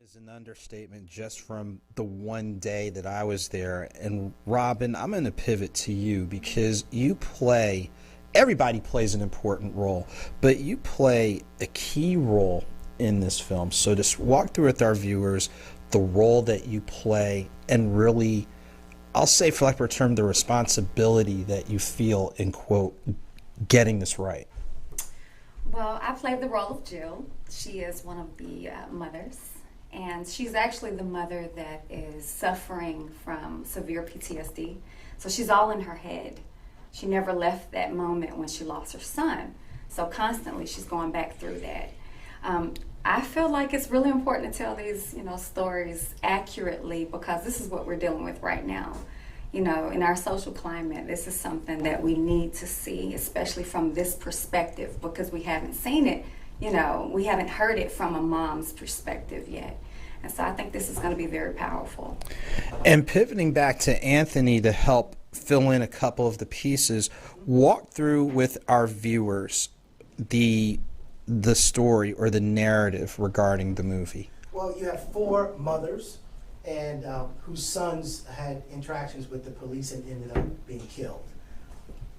Is an understatement just from the one day that I was there. And Robin, I'm going to pivot to you because everybody plays an important role, but you play a key role in this film. So just walk through with our viewers the role that you play and really, I'll say for lack of a term, the responsibility that you feel in, quote, getting this right. Well, I played the role of Jill. She is one of the mothers. And she's actually the mother that is suffering from severe PTSD. So she's all in her head. She never left that moment when she lost her son. So constantly she's going back through that. I feel like it's really important to tell these, stories accurately because this is what we're dealing with right now. In our social climate, this is something that we need to see, especially from this perspective, because we haven't seen it. We haven't heard it from a mom's perspective yet. And so I think this is going to be very powerful. And pivoting back to Anthony to help fill in a couple of the pieces, walk through with our viewers the story or the narrative regarding the movie. Well, you have four mothers and whose sons had interactions with the police and ended up being killed.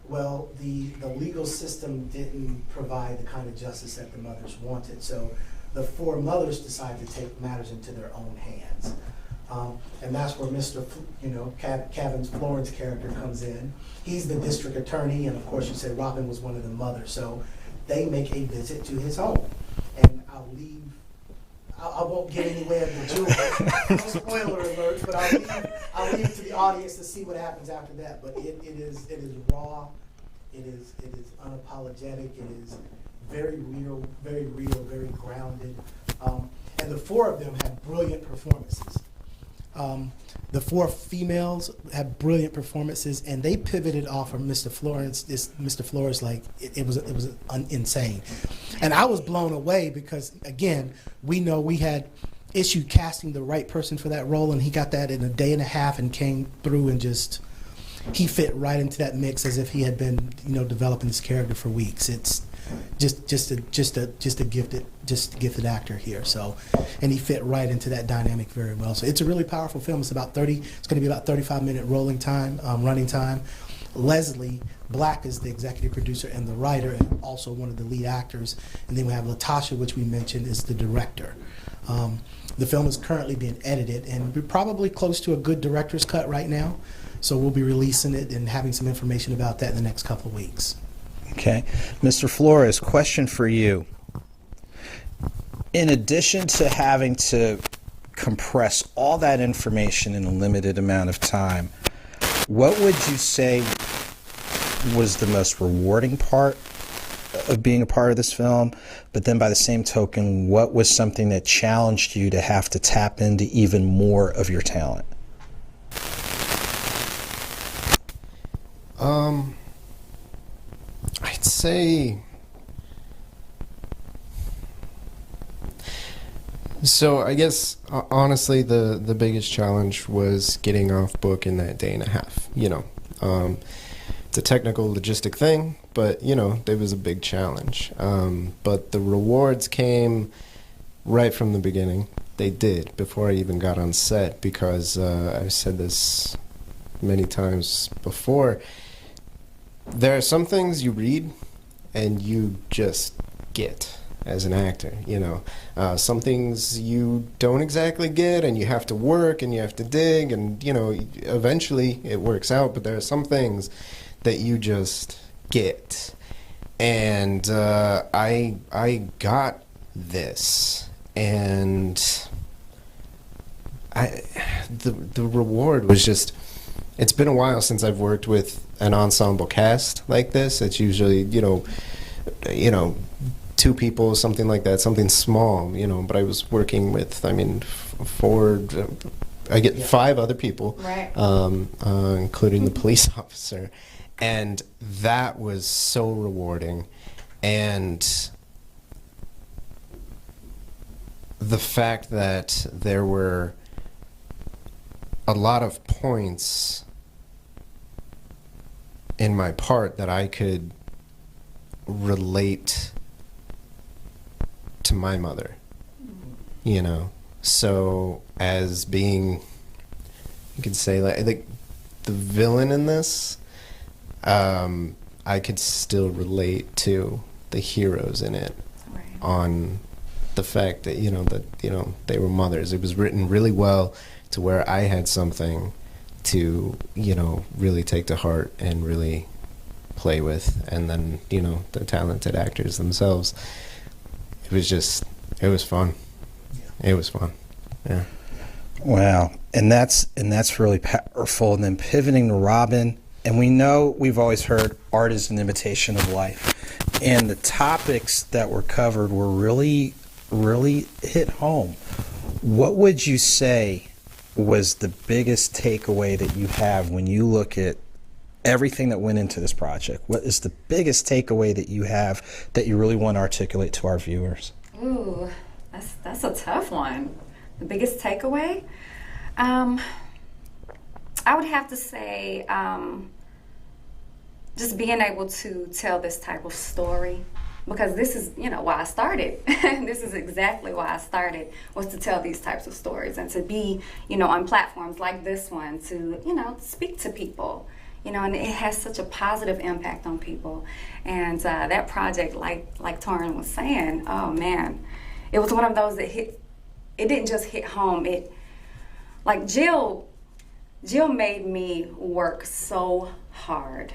Well, the legal system didn't provide the kind of justice that the mothers wanted, so the four mothers decided to take matters into their own hands. And that's where Mr. Cavins-Flores character comes in. He's the district attorney, and of course you said Robin was one of the mothers, so they make a visit to his home. And I won't give any away of the jewels, no spoiler alerts, but I'll leave it to the audience to see what happens after that. But it is raw, it is unapologetic, it is very real, very grounded. And the four of them have brilliant performances. The four females have brilliant performances, and they pivoted off of Mr. Flores. Mr. Flores, it was insane, and I was blown away because again, we know we had issue casting the right person for that role, and he got that in a day and a half and came through and he fit right into that mix as if he had been developing this character for weeks. It's just a gifted actor here. So, and he fit right into that dynamic very well. So it's a really powerful film. It's going to be about 35-minute running time. Leslie Black is the executive producer and the writer, and also one of the lead actors. And then we have Latasha, which we mentioned, is the director. The film is currently being edited, and we're probably close to a good director's cut right now. So we'll be releasing it and having some information about that in the next couple of weeks. Okay. Mr. Flores, question for you. In addition to having to compress all that information in a limited amount of time, what would you say was the most rewarding part of being a part of this film? But then by the same token, what was something that challenged you to have to tap into even more of your talent? I'd say, so I guess honestly the biggest challenge was getting off book in that day and a half. It's a technical logistic thing, but it was a big challenge. But the rewards came right from the beginning. They did before I even got on set, because I've said this many times before. There are some things you read and you just get as an actor, some things you don't exactly get, and you have to work and you have to dig, and eventually it works out. But there are some things that you just get, and I got this, and the reward was just. It's been a while since I've worked with an ensemble cast like this. It's usually, two people, something like that, something small, but I was working with, five other people, Right. Including the police officer. And that was so rewarding. And the fact that there were a lot of points in my part that I could relate to my mother, So as being, you could say, like the villain in this, I could still relate to the heroes in it, Right. on the fact that they were mothers. It was written really well to where I had something to really take to heart and really play with, and then the talented actors themselves. It was fun. Yeah. It was fun. Yeah. Wow, and that's really powerful. And then pivoting to Robin, and we've always heard art is an imitation of life, and the topics that were covered were really, really hit home. What would you say was the biggest takeaway that you have when you look at everything that went into this project? What is the biggest takeaway that you have that you really want to articulate to our viewers? Ooh, that's a tough one. The biggest takeaway? I would have to say just being able to tell this type of story, because this is, why I started. This is exactly why I started, was to tell these types of stories and to be, on platforms like this one to, speak to people, and it has such a positive impact on people. And that project, like Taurean was saying, oh man, it was one of those that it didn't just hit home. Jill made me work so hard.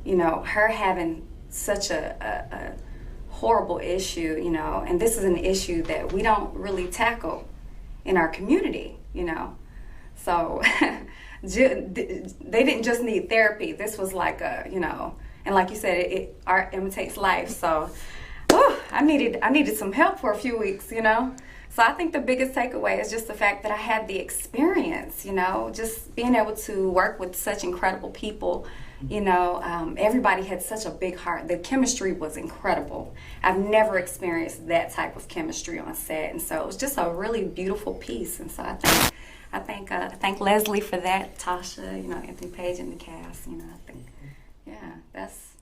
Her having such a horrible issue, and this is an issue that we don't really tackle in our community, So they didn't just need therapy. This was like and like you said, art imitates life. So I needed some help for a few weeks, So I think the biggest takeaway is just the fact that I had the experience, just being able to work with such incredible people. Everybody had such a big heart. The chemistry was incredible. I've never experienced that type of chemistry on set, and so it was just a really beautiful piece. And so I thank Leslie for that, Tasha, Anthony Page, and the cast. I think, yeah, that's